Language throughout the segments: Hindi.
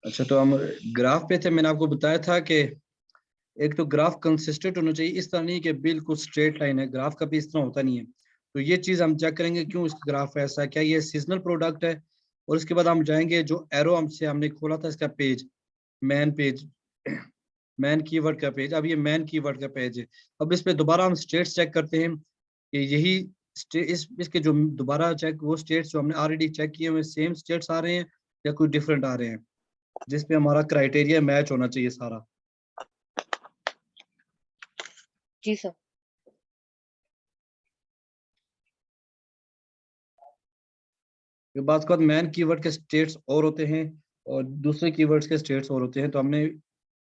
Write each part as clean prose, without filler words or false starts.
अच्छा, तो हम ग्राफ पे थे। मैंने आपको बताया था कि एक तो ग्राफ कंसिस्टेंट होना चाहिए, इस तरह नहीं कि बिल्कुल स्ट्रेट लाइन है, ग्राफ का भी इस तरह होता नहीं है। तो ये चीज हम चेक करेंगे क्यों इसका ग्राफ ऐसा है, क्या ये सीजनल प्रोडक्ट है। और उसके बाद हम जाएंगे जो एरो हमने खोला था इसका page, man page, man keyword का पेज। अब ये मैन कीवर्ड का पेज है। अब इस पे दोबारा हम स्टेट्स चेक करते हैं कि यही इसके जो दोबारा चेक, वो स्टेट्स जो हमने ऑलरेडी चेक किए हुए सेम स्टेट्स आ रहे हैं या कोई डिफरेंट आ रहे हैं, जिसपे हमारा क्राइटेरिया मैच होना चाहिए सारा। जी सर। फिर बात के बाद मैन कीवर्ड के स्टेट्स और होते हैं और दूसरे कीवर्ड्स के स्टेट्स और होते हैं। तो हमने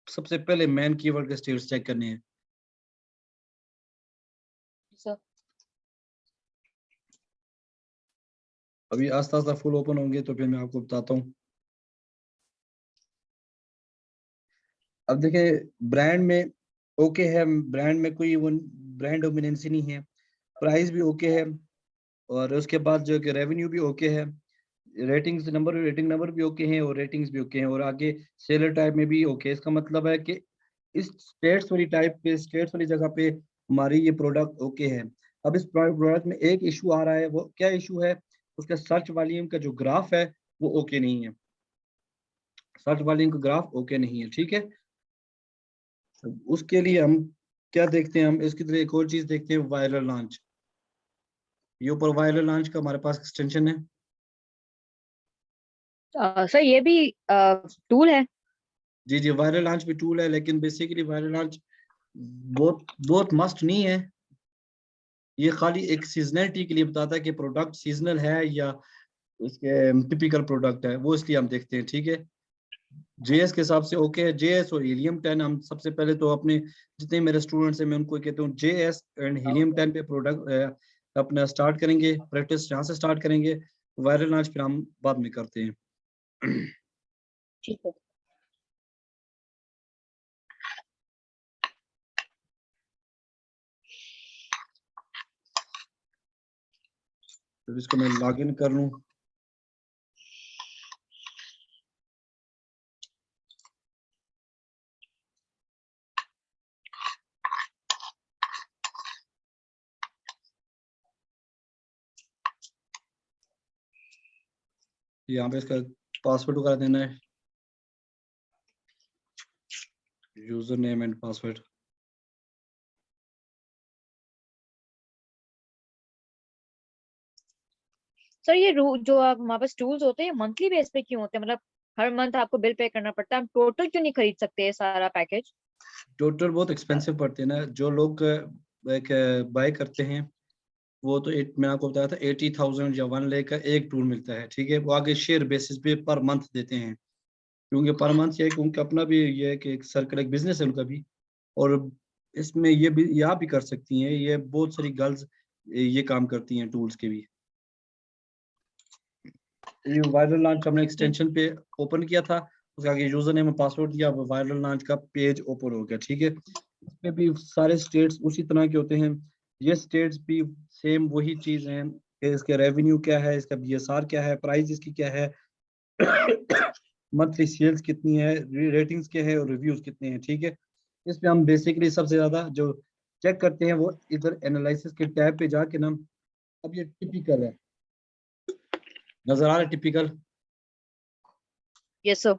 सबसे पहले मैन कीवर्ड के स्टेट्स चेक करने हैं। सर अभी आस्ता आस्ता फुल ओपन होंगे तो फिर मैं आपको बताता हूँ। अब देखिए, ब्रांड में ओके है, ब्रांड में कोई वो ब्रांड डोमिनेंसी नहीं है, प्राइस भी ओके है, और उसके बाद जो कि रेवेन्यू भी ओके है, रेटिंग नंबर भी ओके हैं और रेटिंग्स भी ओके हैं, और आगे सेलर टाइप में भी ओके। इसका मतलब है कि इस स्टेट्स वाली जगह पे हमारी ये प्रोडक्ट ओके है। अब इस प्रोडक्ट में एक इशू आ रहा है, वो क्या इशू है? उसका सर्च वॉल्यूम का जो ग्राफ है वो ओके नहीं है, सर्च वॉल्यूम का ग्राफ ओके नहीं है, ठीक है। उसके लिए हम क्या देखते हैं, हम इसकी तरह एक और चीज देखते हैं, वायरल लॉन्च। ये ऊपर वायरल लॉन्च का हमारे पास एक्सटेंशन है। सर ये भी टूल है? जी जी, वायरल लॉन्च भी टूल है, लेकिन बेसिकली वायरल लॉन्च बहुत बहुत मस्ट नहीं है। ये खाली एक सीजनलिटी के लिए बताता है कि प्रोडक्ट सीजनल है या इसके टिपिकल प्रोडक्ट है, वो इसलिए हम देखते हैं, ठीक है। जेएस के हिसाब से ओके है, जेएस और हीलियम 10। हम सबसे पहले तो अपने जितने मेरे स्टूडेंट्स हैं मैं उनको कहता हूँ जेएस एंड हीलियम 10 पे प्रोडक्ट अपना स्टार्ट करेंगे, प्रैक्टिस यहाँ से स्टार्ट करेंगे। वायरल लॉन्च फिर हम बाद में करते हैं। ठीक है। तो इसको मैं लॉग इन कर लूँ। यहाँ पे इसका पासवर्ड वगैरह देना है, user name and password. Sir ये जो आप हमारे पास टूल्स होते हैं मंथली बेस पे क्यों होते हैं? मतलब हर मंथ आपको बिल पे करना पड़ता है, हम टोटल क्यों नहीं खरीद सकते ये सारा पैकेज? टोटल बहुत एक्सपेंसिव पड़ते हैं ना, जो लोग एक बाय करते हैं वो तो मैंने आपको बताया था 80,000 या 1 लाख का एक टूल मिलता है, ठीक है। वो आगे शेयर बेसिस पे पर मंथ देते हैं, क्योंकि पर मंथ ये है कि उनका अपना भी ये है कि एक सर्कल, एक बिजनेस है उनका भी। और इसमें ये भी, ये आप भी कर सकती हैं, ये बहुत सारी गर्ल्स ये काम करती हैं टूल्स के भी। ये वायरल लॉन्च हमने जी। एक्सटेंशन पे ओपन किया था, उसका आगे यूजर नेम पासवर्ड दिया, अब वायरल लॉन्च का पेज ओपन हो गया, ठीक है। इसमें भी सारे स्टेट्स उसी तरह के होते हैं, ये स्टेट्स भी सेम वही चीज हैं कि इसके रेवेन्यू क्या है, इसका बीएसआर क्या है, प्राइस इसकी क्या है, मंथली सेल्स कितनी है, रेटिंग्स क्या है और रिव्यूज कितने हैं, ठीक है। इसमें हम बेसिकली सबसे ज्यादा जो चेक करते हैं वो इधर एनालिसिस के टैब पे जाके ना, अब ये टिपिकल है, नजर आ रहा है टिपिकल? Yes sir.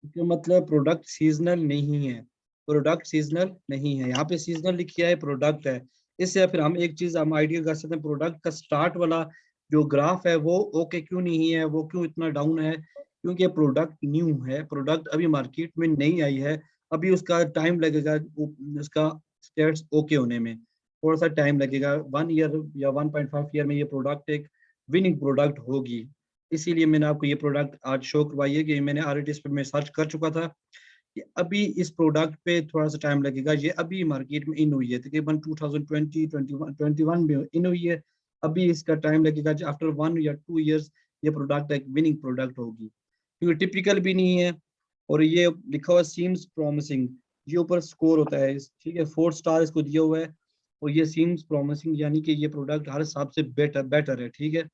इसका मतलब प्रोडक्ट सीजनल नहीं है, प्रोडक्ट सीजनल नहीं है, यहाँ पे सीजनल लिखा है, प्रोडक्ट है। इससे फिर हम एक चीज हम आइडिया कर सकते हैं, प्रोडक्ट का स्टार्ट वाला जो ग्राफ है वो ओके क्यों नहीं है, वो क्यों इतना डाउन है, क्योंकि प्रोडक्ट न्यू है, प्रोडक्ट अभी मार्केट में नहीं आई है, अभी उसका टाइम लगेगा, उसका स्टेट्स ओके होने में थोड़ा सा टाइम लगेगा। 1 ईयर या 1.5 ईयर में ये प्रोडक्ट एक विनिंग प्रोडक्ट होगी। इसीलिए मैंने आपको ये प्रोडक्ट आज शो करवाई है कि मैंने ऑलरेडी इस पर मैं सर्च कर चुका था कि अभी इस प्रोडक्ट पे थोड़ा सा टाइम लगेगा, ये अभी मार्केट में इन हुई है, तकरीबन 2020 21 में इन हुई है, अभी इसका टाइम लगेगा, आफ्टर 1 या 2 ईयर्स ये प्रोडक्ट एक विनिंग प्रोडक्ट होगी, क्योंकि टिपिकल भी नहीं है। और ये लिखा हुआ सीम्स प्रॉमिसिंग, ये ऊपर स्कोर होता है, ठीक है, 4 स्टार इसको दिया हुआ है, और ये सीम्स प्रॉमिसिंग यानी कि ये प्रोडक्ट हर हिसाब से बेटर बेटर है, ठीक है।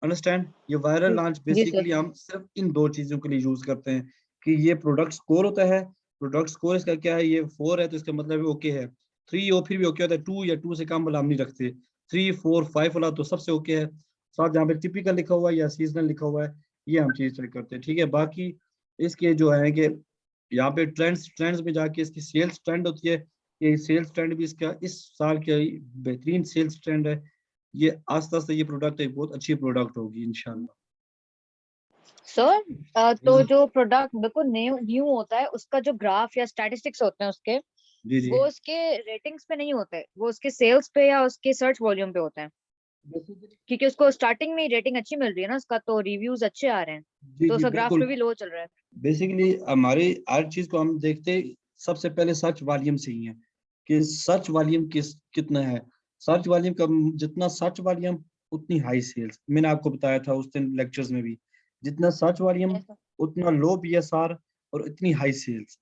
अंडरस्टैंड। ये वायरल लॉन्च जी सर। बेसिकली हम सिर्फ इन दो चीजों के लिए यूज करते हैं कि ये प्रोडक्ट स्कोर होता है। प्रोडक्ट स्कोर इसका क्या है, ये 4 है तो इसका मतलब ओके है। 3 हो फिर भी ओके होता है, 2 या 2 से कम वाला हम नहीं रखते। 3 4 5 वाला तो सबसे ओके है। साथ जहाँ पे टिपिकल लिखा हुआ है या सीजनल लिखा हुआ है, ये हम चीज चेक करते हैं। ठीक है, बाकी इसके जो है कि यहाँ पे ट्रेंड्स ट्रेंड्स में जाके इसकी सेल्स ट्रेंड होती है। ये सेल्स ट्रेंड भी इसका इस साल का बेहतरीन सेल्स ट्रेंड है। ये आस्ते आस्ते ये प्रोडक्ट एक बहुत अच्छी प्रोडक्ट होगी इंशाल्लाह। सर जी तो जी जो प्रोडक्ट बिल्कुल न्यू न्यू होता है उसका जो ग्राफ या स्टैटिस्टिक्स होते हैं उसके, जी जी। वो उसके रेटिंग्स पे नहीं होते, वो उसके सेल्स पे या उसके सर्च वॉल्यूम पे होते हैं, बेसिकली क्योंकि उसको स्टार्टिंग में रेटिंग अच्छी मिल रही है ना उसका, तो रिव्यूज अच्छे आ रहे हैं, जी तो जी उसका ग्राफ बिल्कुल। पे भी लो चल रहा है। बेसिकली हमारे हर चीज को हम देखते सबसे पहले सर्च वॉल्यूम से ही है कि सर्च वॉल्यूम कितना है। सर्च वॉल्यूम का जितना सर्च वॉल्यूम उतनी हाई सेल्स। मैंने आपको बताया था उस दिन लेक्चर्स में भी, जितना सर्च वॉल्यूम Yes, sir. उतना लो बीएसआर और इतनी हाई सेल्स।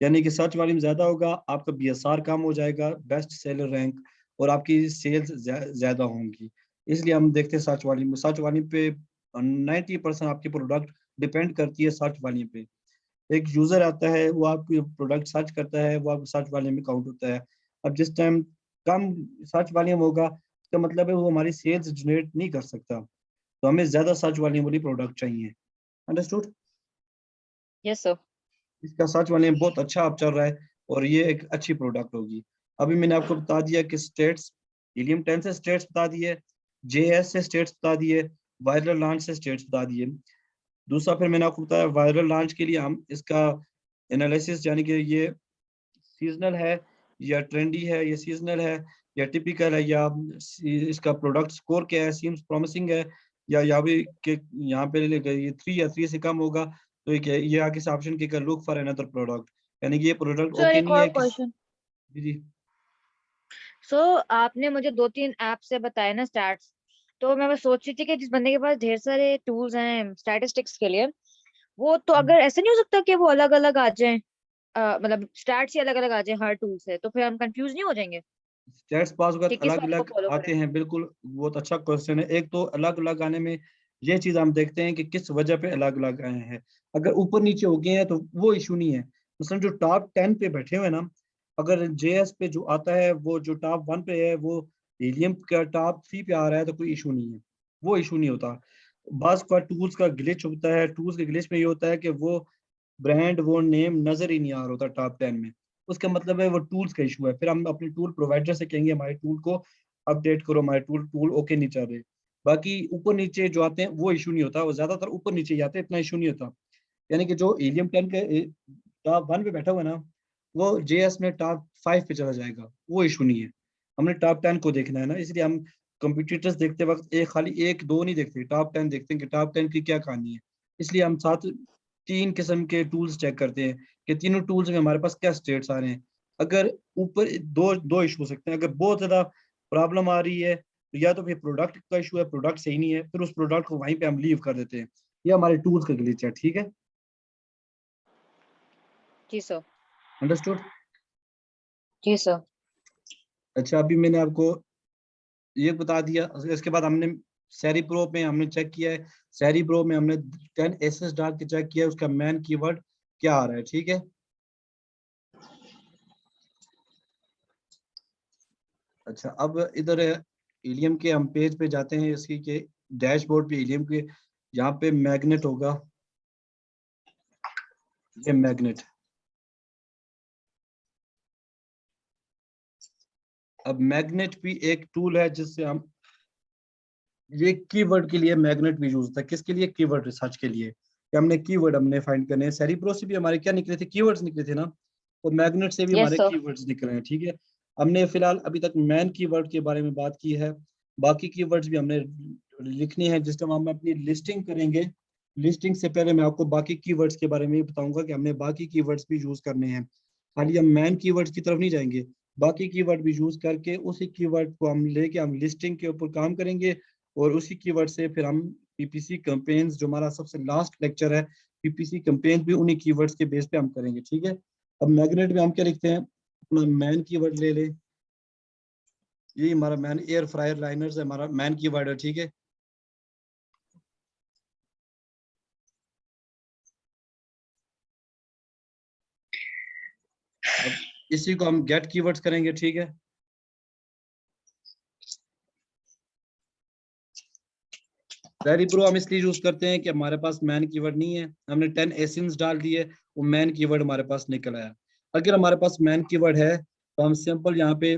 यानी कि सर्च वॉल्यूम ज्यादा होगा, आपका बीएसआर कम हो जाएगा, बेस्ट सेलर रैंक, और आपकी सेल्स ज्यादा होंगी। इसलिए हम देखते हैं सर्च वॉल्यूम। सर्च वॉल्यूम पे 90% आपकी प्रोडक्ट डिपेंड करती है सर्च वॉल्यूम पे। एक यूजर आता है, वो आपकी प्रोडक्ट सर्च करता है, वो आपको सर्च वॉल्यूम में काउंट होता है। अब जिस टाइम कम सर्च वॉल्यूम होगा, इसका मतलब है वो हमारी सेल्स जनरेट नहीं कर सकता। तो हमें ज्यादा सर्च वॉल्यूम वाली प्रोडक्ट चाहिए। अंडरस्टूड। Yes, sir. इसका सर्च वॉल्यूम बहुत अच्छा अब चल रहा है और ये एक अच्छी प्रोडक्ट होगी। अभी मैंने आपको बता दिया कि स्टेट्स, हीलियम 10 से स्टेट्स बता दिए, जेएस से स्टेट्स बता दिए, वायरल लॉन्च से स्टेट्स बता दिए। दूसरा फिर मैंने आपको बताया वायरल लॉन्च के लिए हम इसका एनालिसिस, यानी कि ये सीजनल है या ट्रेंडी है, ये सीजनल है या टिपिकल है, या इसका प्रोडक्ट स्कोर क्या है, सीम्स प्रॉमिसिंग है, या भी कि यहाँ पे ये 3 या 3 से कम होगा तो ये आगे से ऑप्शन के लुक फॉर अनदर प्रोडक्ट, यानी कि ये प्रोडक्ट सर ओके एक नहीं और है किस। क्वेश्चन। जी जी सो आपने मुझे 2-3 ऐप से बताया ना स्टैट्स, तो मैं बस सोच रही थी कि जिस बंदे के पास ढेर सारे टूल्स हैं स्टैटिस्टिक्स के लिए, वो तो अगर ऐसे नहीं हो सकता कि वो अलग अलग आ जाएं, मतलब स्टैट्स ही अलग अलग आ जाएं हर टूल से, तो फिर हम कंफ्यूज नहीं हो जाएंगे स्टेट्स पास होगा कि तो किस अलग वाले को अलग फॉलो करें। आते हैं, बिल्कुल बहुत अच्छा क्वेश्चन है। एक तो अलग अलग आने में ये चीज हम देखते हैं कि किस वजह पे अलग अलग आए हैं। अगर ऊपर नीचे हो गए हैं तो वो इशू नहीं है। मतलब जो टॉप 10 पे बैठे हुए हैं ना, अगर जेएस पे जो आता है वो जो टॉप 1 पे है, वो हीलियम का टॉप 3 पे आ रहा है तो कोई इशू नहीं है, वो इशू नहीं होता। बास का टूल्स का ग्लिच होता है, टूल्स के ग्लिच में ये होता है कि वो ब्रांड वो नेम नजर ही नहीं आ रहा होता टॉप 10 में। उसका मतलब है वो टूल्स का इशू है। फिर हम अपने टूल प्रोवाइडर से कहेंगे हमारे टूल को अपडेट करो, हमारे टूल टूल ओके नहीं चल रहे। बाकी ऊपर नीचे जो आते हैं वो इशू नहीं होता, वो ज्यादातर ऊपर नीचे ही आते हैं, इतना इशू नहीं होता। यानी कि जो हीलियम 10 के टॉप 1 पे बैठा हुआ है ना, वो जेएस में टॉप 5 पे चला जाएगा, वो इशू नहीं है। हमने टॉप 10 को देखना है ना, इसलिए हम कंपटीटर्स देखते वक्त एक खाली एक दो नहीं देखते, टॉप 10 देखते हैं कि टॉप 10 की क्या कहानी है। इसलिए हम साथ 3 किस्म के टूल्स चेक करते हैं कि तीनों टूल्स में हमारे पास क्या स्टेट्स आ रहे हैं। अगर ऊपर दो दो इशू हो सकते हैं। अगर बहुत ज्यादा प्रॉब्लम आ रही है तो या तो फिर प्रोडक्ट का इशू है, प्रोडक्ट सही नहीं है, फिर उस प्रोडक्ट को वहीं पे हम लीव कर देते हैं। ये हमारे टूल्स का ग्लिच है। ठीक है, जी सर। अंडरस्टूड। जी सर। अच्छा, अभी मैंने आपको ये बता दिया। इसके बाद हमने सैरी प्रो में हमने चेक किया है। सैरी प्रो में हमने 10 एसएस डाल के चेक किया है उसका मैन कीवर्ड क्या आ रहा है। ठीक है, अच्छा अब इधर हीलियम के हम पेज पे जाते हैं, इसकी के डैशबोर्ड पे हीलियम के यहाँ पे मैग्नेट होगा, ये मैग्नेट। अब मैग्नेट भी एक टूल है जिससे हम ये कीवर्ड के लिए मैग्नेट भी यूज होता है। किसके लिए? कीवर्ड रिसर्च के लिए, कि हमने कीवर्ड हमने फाइंड करने हैं। सेरिप्रो से भी हमारे क्या निकले थे? कीवर्ड्स निकले थे ना। तो मैग्नेट से भी यस हमारे सर। कीवर्ड्स निकले हैं। ठीक है, हमने फिलहाल अभी तक मैन कीवर्ड के बारे में बात की है। बाकी कीवर्ड्स भी हमने लिखनी है। जिस टाइम हम अपनी लिस्टिंग करेंगे, लिस्टिंग से पहले मैं आपको बाकी कीवर्ड्स के बारे में भी बताऊंगा कि हमने बाकी कीवर्ड्स भी यूज करने हैं। खाली हम मैन कीवर्ड्स की तरफ नहीं जाएंगे, बाकी कीवर्ड भी यूज करके उसी कीवर्ड को हम लेके हम लिस्टिंग के ऊपर काम करेंगे। और उसी कीवर्ड से फिर हम पीपीसी कैंपेन्स, जो हमारा सबसे लास्ट लेक्चर है, पीपीसी कैंपेन्स भी उन्हीं कीवर्ड्स के बेस पे हम करेंगे। ठीक है, अब मैग्नेट में हम क्या लिखते हैं? अपना मैन कीवर्ड ले ले, यही हमारा मैन। एयर फ्रायर लाइनर्स है हमारा मैन कीवर्ड है। ठीक है, इसी को हम गेट कीवर्ड्स करेंगे, ठीक है। क्वेरी प्रो हम इसलिए यूज करते हैं कि हमारे पास मैन कीवर्ड नहीं है, हमने 10 एसिन्स डाल दिए, वो मैन कीवर्ड हमारे पास निकल आया। अगर हमारे पास मैन कीवर्ड है तो हम सिंपल यहाँ पे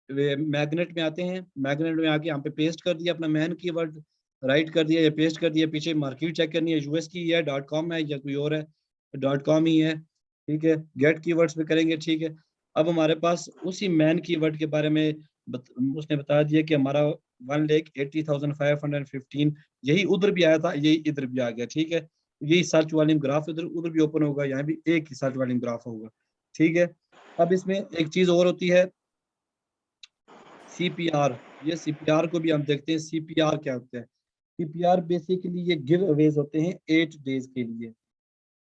मैग्नेट में आते हैं, मैग्नेट में आके यहाँ पे पेस्ट कर दिया अपना मैन कीवर्ड, राइट कर दिया या पेस्ट कर दिया, पीछे मार्केट चेक करनी है, यूएस की है, .com है या कोई और है, .com ही है, ठीक है। गेट कीवर्ड्स पे करेंगे, ठीक है। अब हमारे पास उसी मैन कीवर्ड के बारे में उसने बता दिया कि हमारा 1,80,515 यही उधर भी आया था, यही इधर भी आ गया, ठीक है। यही सर्च वॉल्यूम ग्राफ उधर उधर भी ओपन होगा, यहाँ भी एक ही सर्च वॉल्यूम ग्राफ होगा, ठीक है। अब इसमें एक चीज और होती है, सीपीआर। ये सीपीआर को भी हम देखते हैं, सीपीआर क्या होता है। सीपीआर बेसिकली ये गिव अवेज होते हैं 8 डेज के लिए।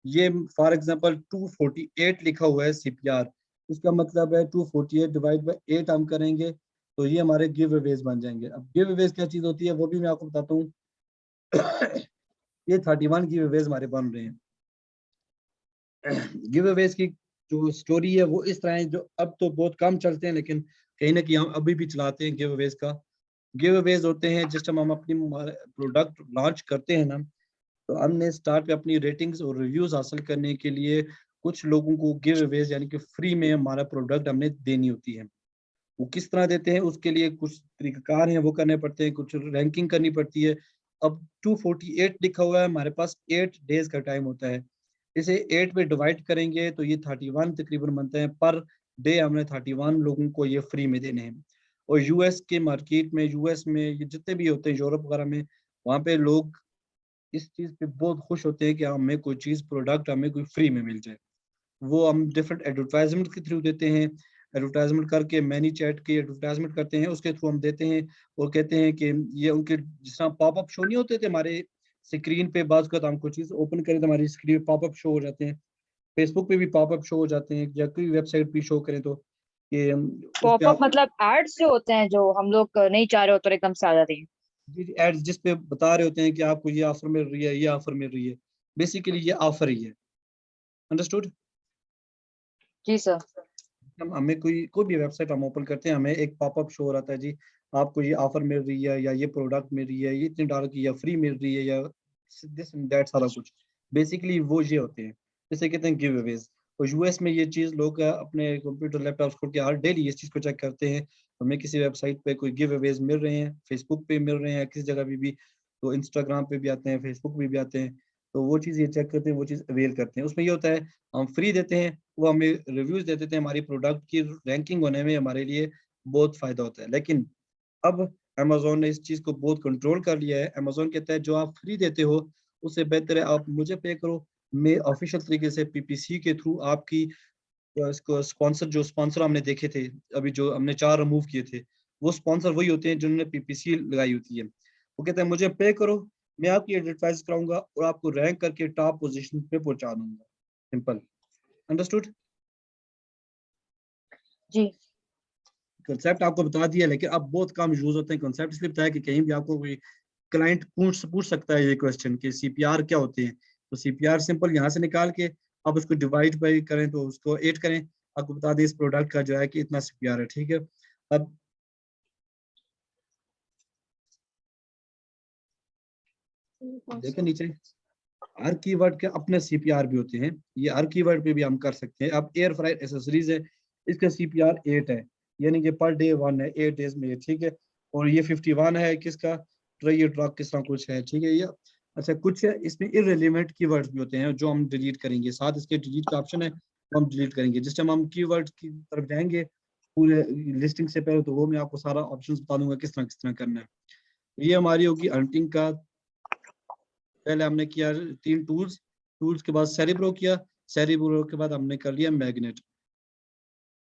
ये फॉर एग्जांपल 248 लिखा हुआ है सीपीआर, इसका मतलब है 248 डिवाइड बाय 8 हम करेंगे तो ये हमारे गिव अवेज बन जाएंगे। अब गिव अवेज क्या चीज होती है वो भी मैं आपको बताता हूँ। ये 31 गिव अवेज हमारे बन रहे हैं। गिव अवेज की जो स्टोरी है वो इस तरह है, जो अब तो बहुत कम चलते हैं लेकिन कहीं ना कहीं हम अभी भी चलाते हैं गिव अवेज का। गिव अवेज होते हैं जिस टाइम हम अपनी प्रोडक्ट लॉन्च करते हैं ना, तो हमने स्टार्ट पे अपनी रेटिंग्स और रिव्यूज हासिल करने के लिए कुछ लोगों को गिव अवेज यानी कि फ्री में हमारा प्रोडक्ट हमने देनी होती है। वो किस तरह देते हैं उसके लिए कुछ तरीकाकार हैं वो करने पड़ते हैं, कुछ रैंकिंग करनी पड़ती है। अब 248 लिखा हुआ है, हमारे पास 8 डेज का टाइम होता है, इसे 8 पे डिवाइड करेंगे तो ये 31 तकरीबन बनते हैं। पर डे हमने 31 लोगों को ये फ्री में देने हैं। और यूएस के मार्केट में, यूएस में ये जितने भी होते हैं, यूरोप वगैरह में, वहाँ पे लोग इस चीज़ पे बहुत खुश होते हैं कि हमें कोई चीज़ प्रोडक्ट हमें कोई फ्री में मिल जाए। वो हम डिफरेंट एडवर्टाइजमेंट के थ्रू देते हैं, एडवर्टाइजमेंट करके मैनी चैट की एडवर्टाइजमेंट करते हैं, उसके थ्रू हम देते हैं और कहते हैं कि ये उनके जिस तरह पॉपअप शो नहीं होते थे हमारे स्क्रीन पे, बाज का हम कोई चीज़ ओपन करें तो हमारी स्क्रीन पे पॉपअप शो हो जाते हैं, फेसबुक पे भी पॉपअप शो हो जाते हैं या कोई वेबसाइट पे शो करें तो कि उस पे पॉपअप मतलब एड्स जो होते हैं जो हम लोग नहीं चाह रहे होते और एकदम से आ जाती है। एड्स जिस पे बता रहे होते हैं कि आपको ये ऑफर मिल रही है, ये ऑफर मिल रही है, बेसिकली ये ऑफर ही है। अंडरस्टूड। जी सर। हम हमें कोई कोई भी वेबसाइट हम ओपन करते हैं, हमें एक पॉपअप शो हो रहा है जी, आपको ये ऑफर मिल रही है या ये प्रोडक्ट मिल रही है, ये इतने डॉलर की या फ्री मिल रही है या दिस एंड दैट सारा कुछ। बेसिकली वो ये होते हैं, जैसे कहते हैं गिव अवेज। और यूएस में ये चीज़ लोग अपने कंप्यूटर लैपटॉप खोल के हर डेली इस चीज़ को चेक करते हैं, हमें किसी वेबसाइट पे कोई गिव अवेज मिल रहे हैं, फेसबुक पे मिल रहे हैं, किसी जगह भी तो इंस्टाग्राम पे भी आते हैं, फेसबुक पे भी आते हैं, तो वो चीज़ ये चेक करते हैं, वो चीज़ अवेल करते हैं। उसमें ये होता है हम फ्री देते हैं, वो हमें रिव्यूज दे देते हैं, हमारी प्रोडक्ट की रैंकिंग होने में हमारे लिए बहुत फायदा होता है। लेकिन अब अमेज़न ने इस चीज़ को बहुत कंट्रोल कर लिया है। अमेज़न कहता है जो आप फ्री देते हो उससे बेहतर है आप मुझे पे करो, मैं ऑफिशियल तरीके से पीपीसी के थ्रू आपकी इसको स्पॉन्सर, जो स्पॉन्सर हमने देखे थे अभी जो हमने 4 रिमूव किए थे, वो स्पॉन्सर वही होते हैं जिन्होंने पीपीसी लगाई होती है। वो कहते हैं मुझे पे करो, मैं आपकी एडवर्टाइज कराऊंगा और आपको रैंक करके टॉप पोजीशन पे पहुंचा दूंगा। सिंपल। अंडरस्टूड। जी। कंसेप्ट आपको बता दिया, लेकिन अब बहुत कम यूज होते हैं कंसेप्ट, इसलिए बताया कि कहीं भी आपको कोई क्लाइंट पूछ सकता है ये क्वेश्चन कि सीपीआर क्या होते हैं, तो सीपीआर सिंपल यहाँ से निकाल के आप उसको डिवाइड बाई करें तो उसको 8 करें, आपको बता दें इस प्रोडक्ट का जो है कि इतना सीपीआर है, ठीक है। अब देखें नीचे, हर कीवर्ड के अपने सीपीआर भी होते हैं, ये हर कीवर्ड पे भी हम कर सकते हैं। अब एयर फ्रायर एसेसरीज है, इसका सीपीआर 8 है, यानी कि पर डे 1 है, 8 डेज में, ठीक है। और ये 51 है किसका, ये ट्रक किस तरह कुछ है, ठीक है। ये अच्छा कुछ है इसमें इररिलेवेंट कीवर्ड्स भी होते हैं जो हम डिलीट करेंगे, साथ इसके डिलीट का ऑप्शन है, तो हम डिलीट करेंगे जिस टाइम हम कीवर्ड की तरफ जाएंगे पूरे लिस्टिंग से पहले, तो वो मैं आपको सारा ऑप्शन बता दूंगा किस तरह करना है। ये हमारी होगी हंटिंग का। पहले हमने किया 3 टूल्स, टूल्स के बाद सेरिब्रो किया, सेरिब्रो के बाद हमने कर लिया मैग्नेट।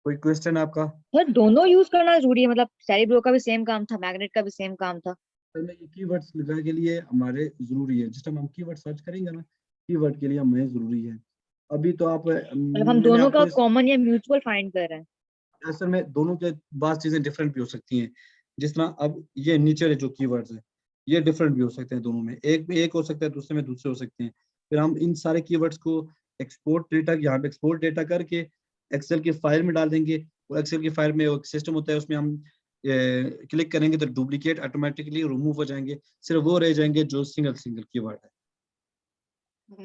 कोई क्वेश्चन आपका? सर दोनों यूज करना जरूरी है, मतलब सेरिब्रो का भी सेम काम था, मैग्नेट का भी सेम काम था। तो ये कीवर्ड्स लगाने के लिए हमारे जरूरी है, जिस टाइम हम कीवर्ड सर्च करेंगे ना, कीवर्ड के लिए हमें जरूरी है। अभी तो आप मतलब हम मैंने दोनों का आपको कॉमन या म्यूचुअल फाइंड कर रहे हैं। असल में दोनों के बाद चीजें डिफरेंट भी हो सकती हैं। जिस तरह अब ये नीचे है जो कीवर्ड्स है, ये डिफरेंट भी हो सकते हैं दोनों में, एक में एक हो सकता है, दूसरे में दूसरे हो सकते हैं। फिर हम इन सारे कीवर्ड्स को एक्सपोर्ट डेटा, यहाँ पे एक्सपोर्ट डेटा करके एक्सेल की फाइल में डाल देंगे, और एक्सेल की फाइल में एक सिस्टम होता है, उसमें हम क्लिक करेंगे तो डुप्लीकेट ऑटोमेटिकली रिमूव हो जाएंगे, सिर्फ वो रह जाएंगे जो सिंगल सिंगल कीवर्ड है।